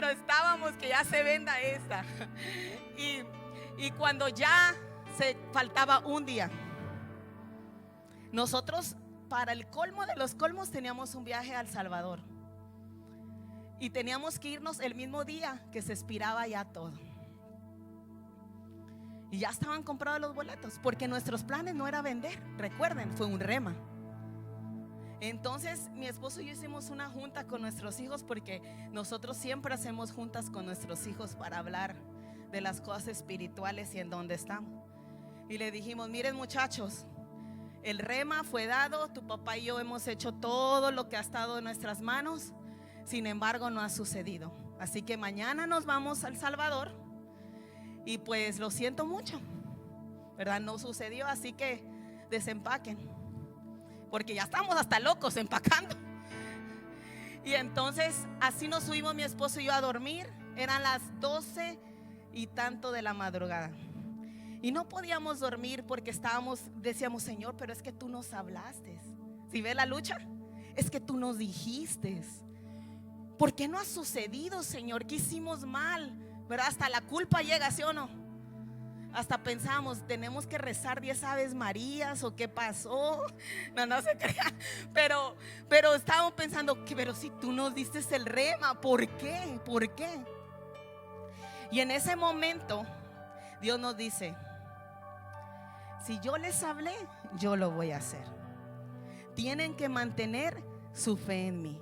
estábamos que ya se venda esta. Y cuando ya se faltaba un día, nosotros, para el colmo de los colmos, teníamos un viaje a El Salvador. Y teníamos que irnos el mismo día que se expiraba ya todo. Y ya estaban comprados los boletos, porque nuestros planes no era vender. Recuerden, fue un rema. Entonces mi esposo y yo hicimos una junta con nuestros hijos, porque nosotros siempre hacemos juntas con nuestros hijos para hablar de las cosas espirituales y en dónde estamos. Y le dijimos, miren muchachos, el rema fue dado, tu papá y yo hemos hecho todo lo que ha estado en nuestras manos, sin embargo no ha sucedido. Así que mañana nos vamos a El Salvador. Y pues lo siento mucho, ¿verdad? No sucedió, así que desempaquen, porque ya estamos hasta locos empacando. Y entonces así nos subimos mi esposo y yo a dormir. Eran las 12 y tanto de la madrugada. Y no podíamos dormir porque decíamos, Señor, pero es que tú nos hablaste. ¿Sí ves la lucha? Es que tú nos dijiste. ¿Por qué no ha sucedido, Señor? ¿Qué hicimos mal? ¿Verdad? Hasta la culpa llega, ¿sí o no? Hasta pensamos, tenemos que rezar 10 Aves Marías o qué pasó. No se crean. Pero estábamos pensando, pero si tú nos diste el rema, ¿por qué? ¿Por qué? Y en ese momento Dios nos dice, si yo les hablé, yo lo voy a hacer. Tienen que mantener su fe en mí.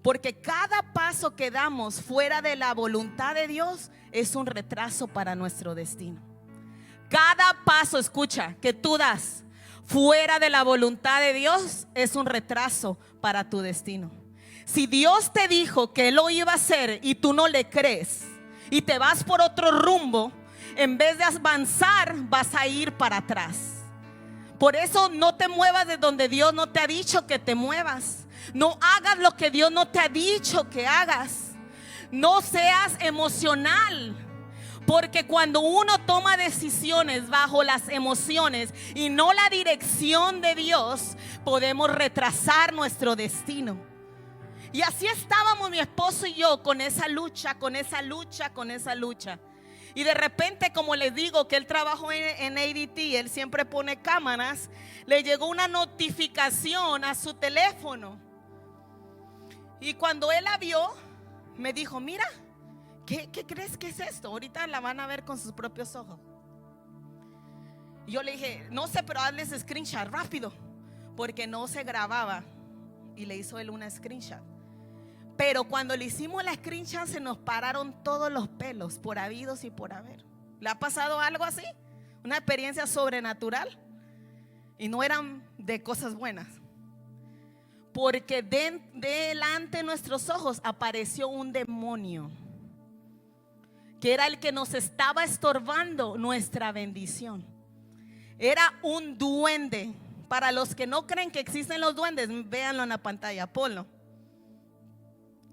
Porque cada paso que damos fuera de la voluntad de Dios es un retraso para nuestro destino. Cada paso, escucha, que tú das fuera de la voluntad de Dios es un retraso para tu destino. Si Dios te dijo que Él lo iba a hacer y tú no le crees y te vas por otro rumbo, en vez de avanzar vas a ir para atrás. Por eso no te muevas de donde Dios no te ha dicho que te muevas. No hagas lo que Dios no te ha dicho que hagas. No seas emocional, porque cuando uno toma decisiones bajo las emociones y no la dirección de Dios, podemos retrasar nuestro destino. Y así estábamos mi esposo y yo con esa lucha. Y de repente, como les digo que él trabajó en ADT, él siempre pone cámaras, le llegó una notificación a su teléfono. Y cuando él la vio, me dijo, mira, ¿qué crees que es esto? Ahorita la van a ver con sus propios ojos. Y yo le dije, no sé, pero hazles screenshot rápido, porque no se grababa. Y le hizo él una screenshot. Pero cuando le hicimos la screenshot, se nos pararon todos los pelos, por habidos y por haber. ¿Le ha pasado algo así? Una experiencia sobrenatural. Y no eran de cosas buenas. Porque delante de nuestros ojos apareció un demonio, que era el que nos estaba estorbando nuestra bendición. Era un duende. Para los que no creen que existen los duendes, véanlo en la pantalla, ponlo.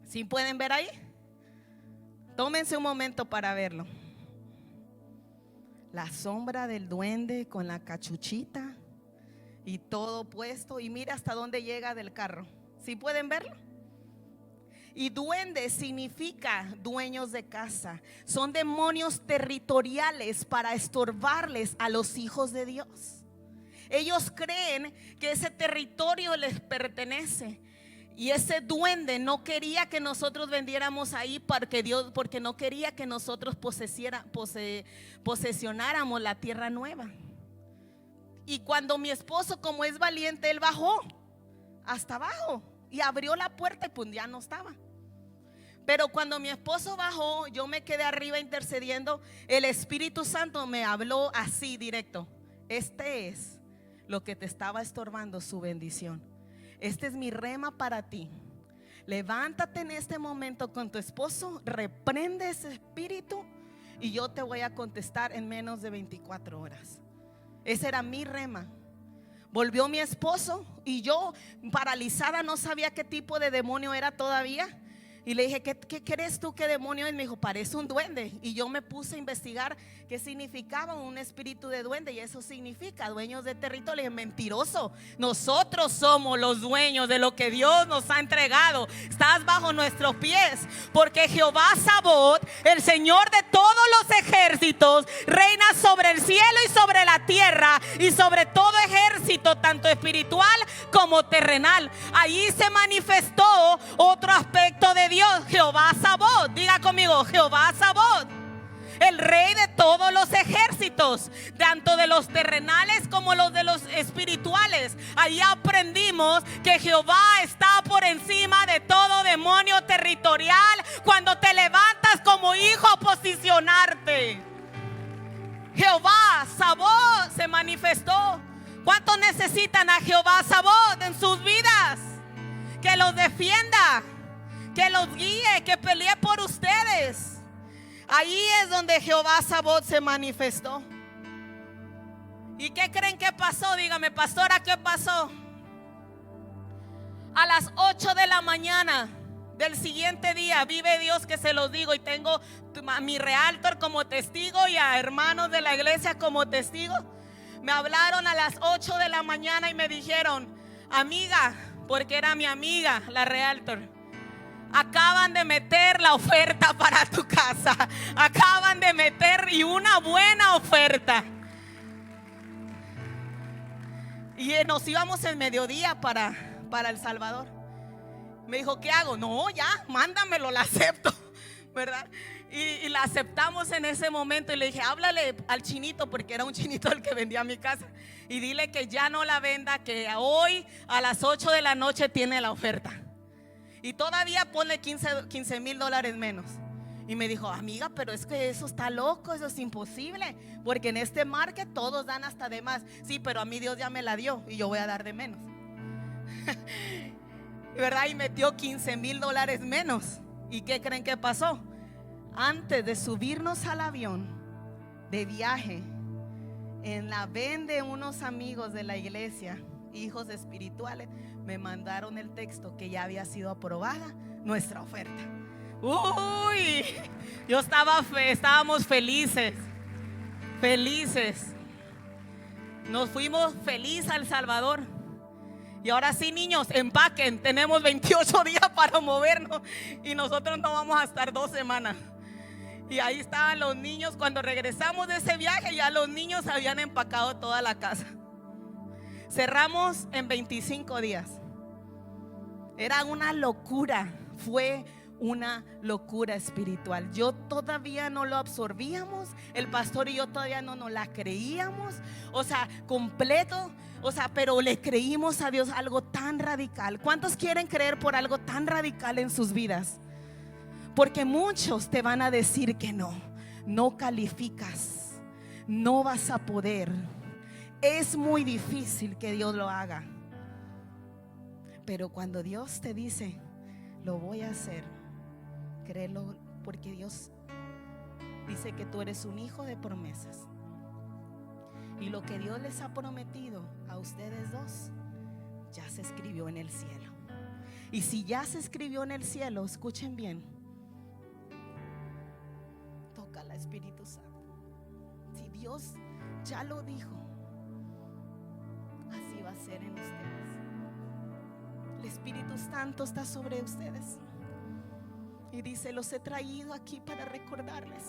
¿Sí pueden ver ahí? Tómense un momento para verlo. La sombra del duende con la cachuchita y todo puesto, y mira hasta dónde llega del carro. ¿Sí pueden verlo? Y duende significa dueños de casa. Son demonios territoriales para estorbarles a los hijos de Dios. Ellos creen que ese territorio les pertenece. Y ese duende no quería que nosotros vendiéramos ahí porque no quería que nosotros posesionáramos la tierra nueva. Y cuando mi esposo, como es valiente, él bajó hasta abajo y abrió la puerta y pues ya no estaba. Pero cuando mi esposo bajó, yo me quedé arriba intercediendo. El Espíritu Santo me habló así directo: este es lo que te estaba estorbando su bendición. Este es mi rema para ti. Levántate en este momento con tu esposo, reprende ese espíritu y yo te voy a contestar en menos de 24 horas. Ese era mi rema. Volvió mi esposo y yo, paralizada, no sabía qué tipo de demonio era todavía. Y le dije, ¿qué crees tú qué demonio es? Me dijo, parece un duende. Y yo me puse a investigar qué significaba un espíritu de duende. Y eso significa dueños de territorio. Le dije, mentiroso, nosotros somos los dueños de lo que Dios nos ha entregado. Estás bajo nuestros pies, porque Jehová Sabaoth, el Señor de todos los ejércitos, reina sobre el cielo y sobre la tierra y sobre todo ejército, tanto espiritual como terrenal. Allí se manifestó otro aspecto de Dios, Jehová Sabaoth. Diga conmigo, Jehová Sabaoth, el rey de todos los ejércitos, tanto de los terrenales como los de los espirituales. Ahí aprendimos que Jehová está por encima de todo demonio territorial. Cuando te levantas como hijo a posicionarte, Jehová Sabaoth se manifestó. ¿Cuántos necesitan a Jehová Sabaoth en sus vidas? Que los defienda, que los guíe, que pelee por ustedes. Ahí es donde Jehová Sabaoth se manifestó. ¿Y qué creen que pasó? Dígame, pastora, ¿qué pasó? A las 8 de la mañana del siguiente día, vive Dios que se los digo, y tengo a mi realtor como testigo y a hermanos de la iglesia como testigo. Me hablaron a las 8 de la mañana y me dijeron, amiga, porque era mi amiga, la realtor, acaban de meter la oferta para tu casa. Acaban de meter, y una buena oferta. Y nos íbamos el mediodía para El Salvador. Me dijo, ¿qué hago? No, ya, mándamelo, la acepto, ¿verdad? Y la aceptamos en ese momento. Y le dije, háblale al chinito, porque era un chinito el que vendía mi casa, y dile que ya no la venda, que hoy a las 8 de la noche tiene la oferta. Y todavía pone $15,000 menos. Y me dijo, amiga, pero es que eso está loco, eso es imposible, porque en este market todos dan hasta de más. Sí, pero a mí Dios ya me la dio y yo voy a dar de menos. ¿Verdad? Y metió $15,000 menos. ¿Y qué creen que pasó? Antes de subirnos al avión de viaje, en la ven de unos amigos de la iglesia, hijos espirituales, me mandaron el texto que ya había sido aprobada nuestra oferta. Uy, yo estábamos felices. Nos fuimos felices a El Salvador. Y ahora sí, niños, empaquen. Tenemos 28 días para movernos y nosotros no vamos a estar 2 semanas. Y ahí estaban los niños. Cuando regresamos de ese viaje, ya los niños habían empacado toda la casa. Cerramos en 25 días. Era una locura. Fue una locura espiritual. Yo todavía no lo absorbíamos. El pastor y yo todavía no nos la creíamos. O sea, completo. O sea, pero le creímos a Dios algo tan radical. ¿Cuántos quieren creer por algo tan radical en sus vidas? Porque muchos te van a decir que no calificas, no vas a poder. Es muy difícil que Dios lo haga. Pero cuando Dios te dice, lo voy a hacer, créelo, porque Dios dice que tú eres un hijo de promesas. Y lo que Dios les ha prometido a ustedes dos, ya se escribió en el cielo. Y si ya se escribió en el cielo, escuchen bien, toca al Espíritu Santo. Si Dios ya lo dijo, así va a ser en ustedes. El Espíritu Santo está sobre ustedes. Y dice: los he traído aquí para recordarles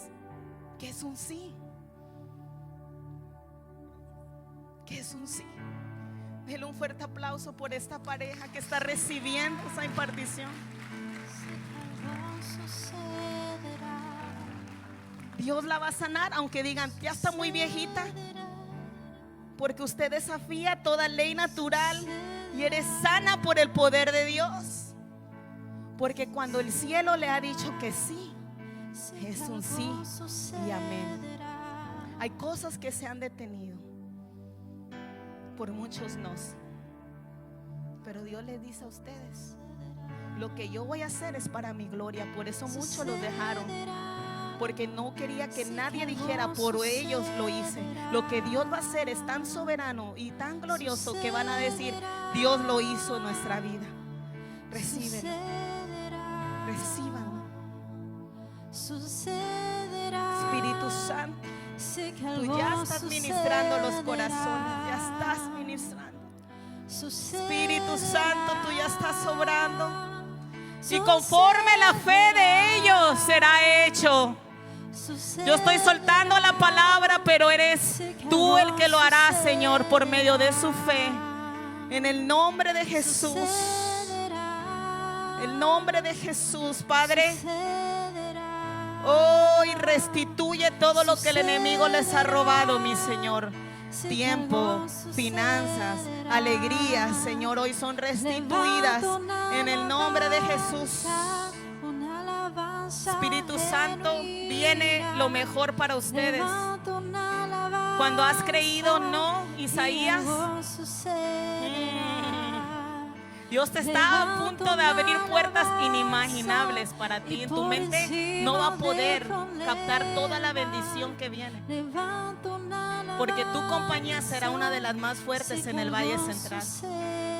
que es un sí. Que es un sí. Denle un fuerte aplauso por esta pareja que está recibiendo esa impartición. Dios la va a sanar, aunque digan: ya está muy viejita. Porque usted desafía toda ley natural y eres sana por el poder de Dios. Porque cuando el cielo le ha dicho que sí, es un sí y amén. Hay cosas que se han detenido por muchos nos, pero Dios les dice a ustedes: lo que yo voy a hacer es para mi gloria. Por eso muchos los dejaron, porque no quería que nadie dijera: por ellos lo hice. Lo que Dios va a hacer es tan soberano y tan glorioso que van a decir: Dios lo hizo en nuestra vida. Recíbelo, recíbanlo. Espíritu Santo, tú ya estás ministrando los corazones, ya estás ministrando. Espíritu Santo, tú ya estás obrando, y conforme la fe de ellos será hecho. Yo estoy soltando la palabra, pero eres tú el que lo hará, Señor, por medio de su fe. En el nombre de Jesús, el nombre de Jesús, Padre. Hoy restituye todo lo que el enemigo les ha robado, mi Señor. Tiempo, finanzas, alegrías, Señor, hoy son restituidas en el nombre de Jesús. Espíritu Santo, viene lo mejor para ustedes. Cuando has creído no, Isaías, Dios te está a punto de abrir puertas inimaginables para ti. En tu mente no va a poder captar toda la bendición que viene, porque tu compañía será una de las más fuertes en el Valle Central.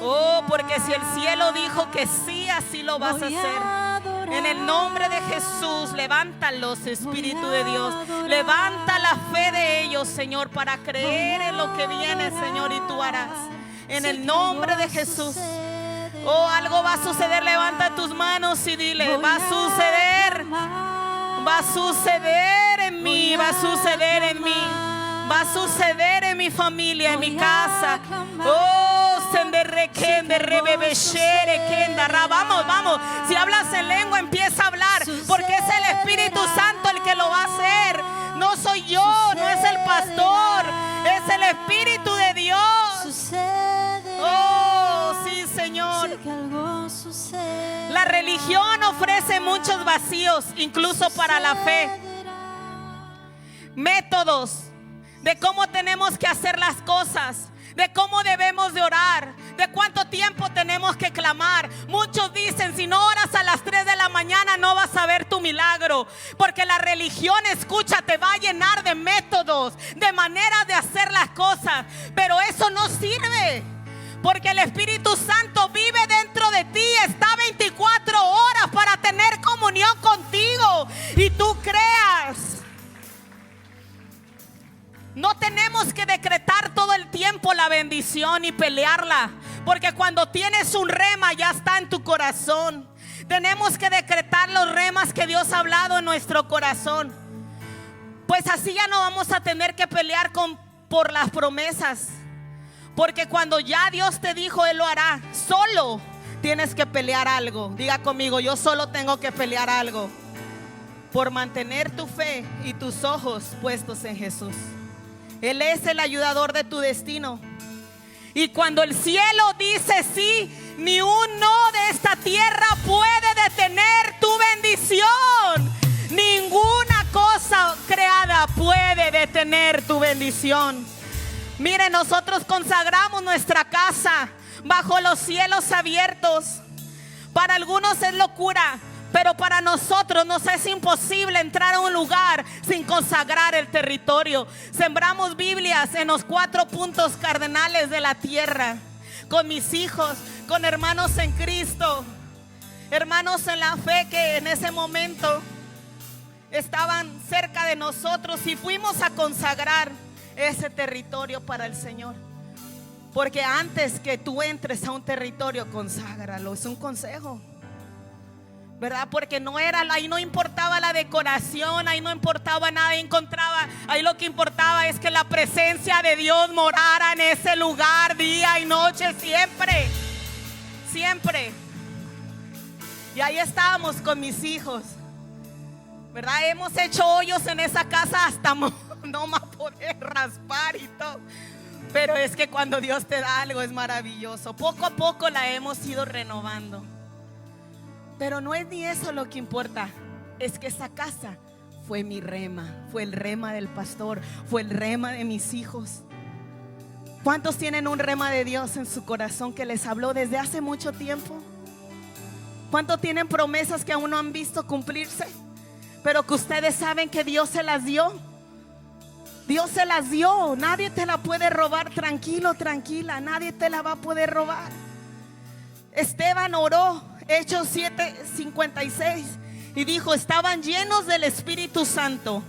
Oh, porque si el cielo dijo que sí, así lo vas a hacer. En el nombre de Jesús, levántalos, Espíritu de Dios. Levanta la fe de ellos, Señor, para creer en lo que viene, Señor, y tú harás. En el nombre de Jesús. Oh, algo va a suceder. Levanta tus manos y dile: va a suceder. Va a suceder en mí, va a suceder en mí. Va a suceder en mi familia, en mi casa. Oh, vamos, vamos. Si hablas en lengua, empieza a hablar, porque es el Espíritu Santo el que lo va a hacer. No soy yo, no es el pastor, es el Espíritu de Dios. Oh, sí, Señor. La religión ofrece muchos vacíos, incluso para la fe. Métodos de cómo tenemos que hacer las cosas, de cómo debemos de orar, de cuánto tiempo tenemos que clamar. Muchos dicen: si no oras a las 3 de la mañana no vas a ver tu milagro. Porque la religión, escucha, te va a llenar de métodos, de maneras de hacer las cosas. Pero eso no sirve, porque el Espíritu Santo vive dentro de ti, está 24 horas para tener comunión contigo y tú creas. No tenemos que decretar todo el tiempo la bendición y pelearla, porque cuando tienes un rema ya está en tu corazón. Tenemos que decretar los remas que Dios ha hablado en nuestro corazón, pues así ya no vamos a tener que pelear por las promesas, porque cuando ya Dios te dijo, Él lo hará. Solo tienes que pelear algo. Diga conmigo: yo solo tengo que pelear algo, por mantener tu fe y tus ojos puestos en Jesús. Él es el ayudador de tu destino. Y cuando el cielo dice sí, ni un no de esta tierra puede detener tu bendición. Ninguna cosa creada puede detener tu bendición. Mire, nosotros consagramos nuestra casa bajo los cielos abiertos. Para algunos es locura, pero para nosotros nos es imposible entrar a un lugar sin consagrar el territorio. Sembramos Biblias en los 4 puntos cardinales de la tierra, con mis hijos, con hermanos en Cristo, hermanos en la fe que en ese momento estaban cerca de nosotros, y fuimos a consagrar ese territorio para el Señor. Porque antes que tú entres a un territorio, conságralo. Es un consejo. ¿verdad? Porque no era, ahí no importaba la decoración, ahí no importaba nada, ahí lo que importaba es que la presencia de Dios morara en ese lugar día y noche, siempre, siempre. Y ahí estábamos con mis hijos, ¿verdad? Hemos hecho hoyos en esa casa hasta no más poder raspar y todo. Pero es que cuando Dios te da algo es maravilloso. Poco a poco la hemos ido renovando. Pero no es ni eso lo que importa. Es que esa casa fue mi rema. Fue el rema del pastor. Fue el rema de mis hijos. ¿Cuántos tienen un rema de Dios en su corazón que les habló desde hace mucho tiempo? ¿Cuántos tienen promesas que aún no han visto cumplirse, pero que ustedes saben que Dios se las dio? Dios se las dio. Nadie te la puede robar. Tranquilo, tranquila. Nadie te la va a poder robar. Esteban oró, Hechos 7:56, y dijo: estaban llenos del Espíritu Santo.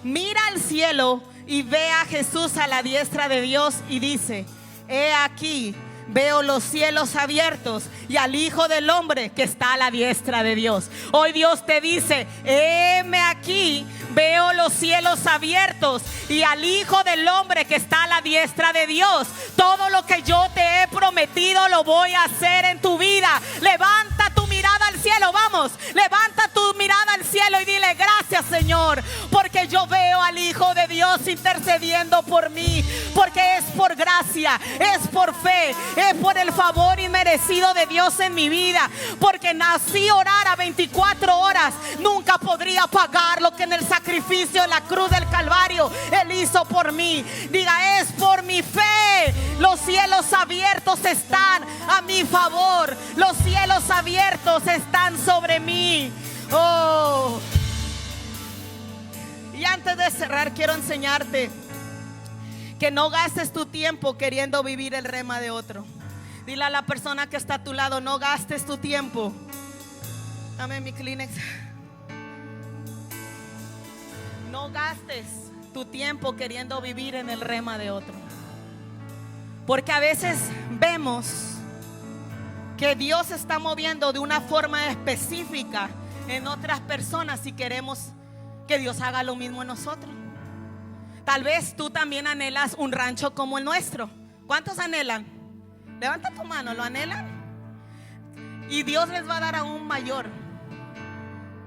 Mira al cielo y ve a Jesús a la diestra de Dios y dice: he aquí, veo los cielos abiertos y al Hijo del Hombre que está a la diestra de Dios. Hoy Dios te dice: heme aquí, veo los cielos abiertos y al Hijo del Hombre que está a la diestra de Dios. Todo lo que yo te he prometido lo voy a hacer en tu vida. Levanta tu mirada al cielo, vamos, levanta tu mirada al cielo y dile: gracias, Señor, porque yo veo al Hijo de Dios intercediendo por mí, porque es por gracia, es por fe, es por el favor inmerecido de Dios en mi vida, porque nací orar a 24 horas. Nunca podría pagar lo que en el sacrificio en la cruz del Calvario Él hizo por mí. Diga: es por mi fe. Los cielos abiertos están a mi favor. Los cielos abiertos están sobre mí. Oh. Y antes de cerrar, quiero enseñarte que no gastes tu tiempo queriendo vivir el rema de otro. Dile a la persona que está a tu lado: no gastes tu tiempo. Dame mi Kleenex. No gastes tu tiempo queriendo vivir en el rema de otro. Porque a veces vemos que Dios se está moviendo de una forma específica en otras personas y queremos que Dios haga lo mismo en nosotros. Tal vez tú también anhelas un rancho como el nuestro. ¿Cuántos anhelan? Levanta tu mano, ¿lo anhelan? Y Dios les va a dar aún mayor,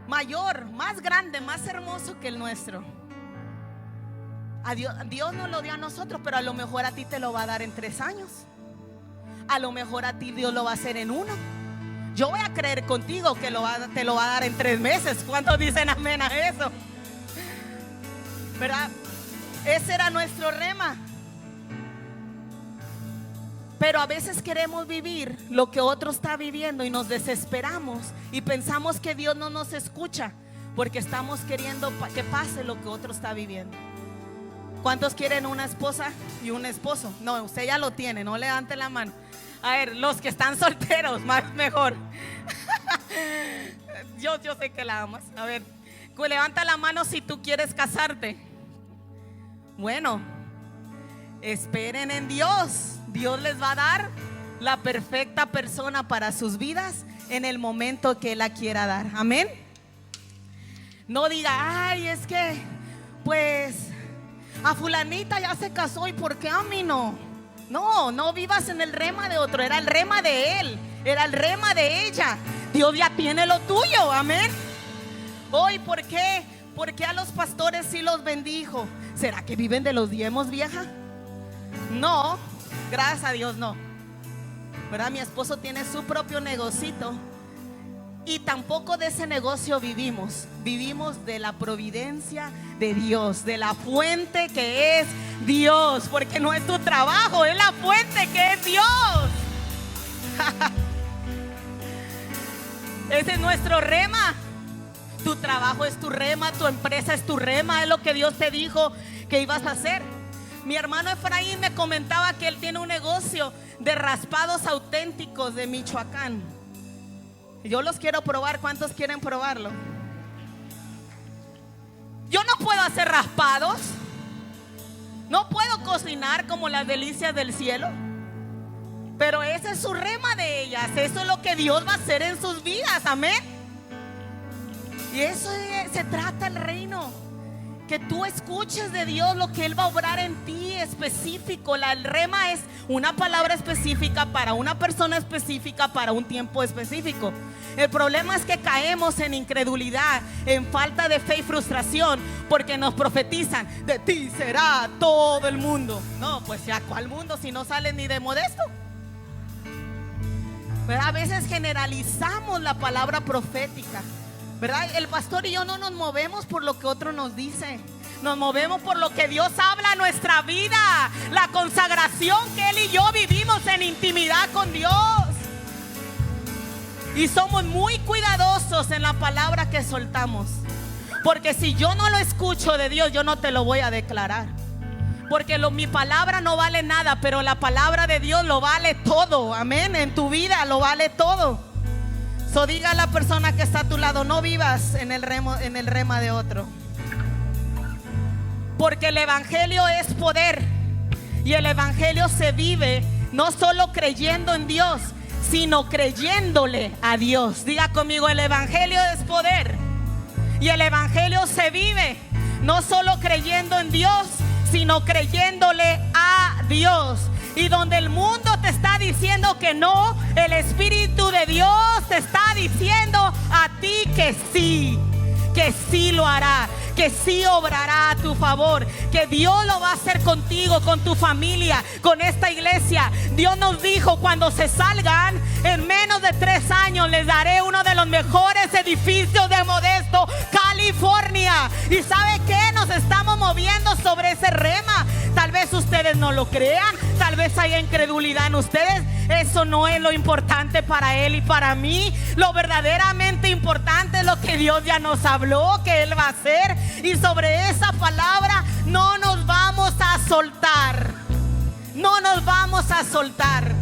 más grande, más hermoso que el nuestro. Dios nos lo dio a nosotros, pero a lo mejor a ti te lo va a dar en 3 años. A lo mejor a ti Dios lo va a hacer en 1. Yo voy a creer contigo que te lo va a dar en 3 meses. ¿Cuántos dicen amén a eso? ¿Verdad? Ese era nuestro rema. Pero a veces queremos vivir lo que otro está viviendo y nos desesperamos y pensamos que Dios no nos escucha porque estamos queriendo que pase lo que otro está viviendo. ¿Cuántos quieren una esposa y un esposo? No, usted ya lo tiene, no levante la mano. A ver, los que están solteros, más mejor. Yo sé que la amas. A ver, levanta la mano si tú quieres casarte. Bueno, esperen en Dios. Dios les va a dar la perfecta persona para sus vidas en el momento que Él la quiera dar. Amén. No diga: ay, es que pues a fulanita ya se casó y ¿por qué a mí no? No vivas en el rema de otro. Era el rema de él, era el rema de ella. Dios ya tiene lo tuyo. Amén. Hoy, ¿por qué? ¿Por qué a los pastores sí los bendijo? ¿Será que viven de los diezmos, vieja? No, gracias a Dios no. ¿Verdad? Mi esposo tiene su propio negocito y tampoco de ese negocio vivimos. Vivimos de la providencia de Dios, de la fuente que es Dios, porque no es tu trabajo, es la fuente que es Dios. Ese es nuestro rema. Tu trabajo es tu rema, tu empresa es tu rema, es lo que Dios te dijo que ibas a hacer. Mi hermano Efraín me comentaba que él tiene un negocio de raspados auténticos de Michoacán. Yo los quiero probar. ¿Cuántos quieren probarlo? Yo no puedo hacer raspados, no puedo cocinar como las delicias del cielo, pero ese es su rema de ellas. Eso es lo que Dios va a hacer en sus vidas. Amén. Y eso se trata el reino. Que tú escuches de Dios lo que Él va a obrar en ti específico. El rema es una palabra específica para una persona específica, para un tiempo específico. El problema es que caemos en incredulidad, en falta de fe y frustración, porque nos profetizan: de ti será todo el mundo. No, pues ya, ¿cuál mundo si no sale ni de Modesto? Pero a veces generalizamos la palabra profética, ¿verdad? El pastor y yo no nos movemos por lo que otro nos dice. Nos movemos por lo que Dios habla a nuestra vida. La consagración que Él y yo vivimos en intimidad con Dios. Y somos muy cuidadosos en la palabra que soltamos. Porque si yo no lo escucho de Dios, yo no te lo voy a declarar. Porque mi palabra no vale nada, pero la palabra de Dios lo vale todo. Amén. En tu vida lo vale todo. So, diga a la persona que está a tu lado: no vivas en el rema de otro. Porque el evangelio es poder. Y el evangelio se vive no solo creyendo en Dios, sino creyéndole a Dios. Diga conmigo: el evangelio es poder. Y el evangelio se vive no solo creyendo en Dios, sino creyéndole a Dios. Y donde el mundo te está diciendo que no, el Espíritu de Dios te está diciendo a ti que sí lo hará, que sí obrará a tu favor, que Dios lo va a hacer contigo, con tu familia, con esta iglesia. Dios nos dijo: cuando se salgan, en menos de 3 años les daré uno de los mejores edificios de Modesto, California. ¿Y sabe qué? Nos estamos moviendo sobre ese rema. Tal vez ustedes no lo crean, tal vez haya incredulidad en ustedes. Eso no es lo importante para Él y para mí. Lo verdaderamente importante es lo que Dios ya nos habló que Él va a hacer. Y sobre esa palabra no nos vamos a soltar. No nos vamos a soltar.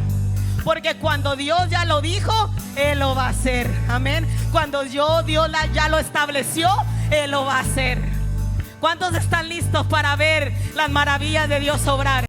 Porque cuando Dios ya lo dijo, Él lo va a hacer. Amén. Cuando Dios ya lo estableció, Él lo va a hacer. ¿Cuántos están listos para ver las maravillas de Dios obrar?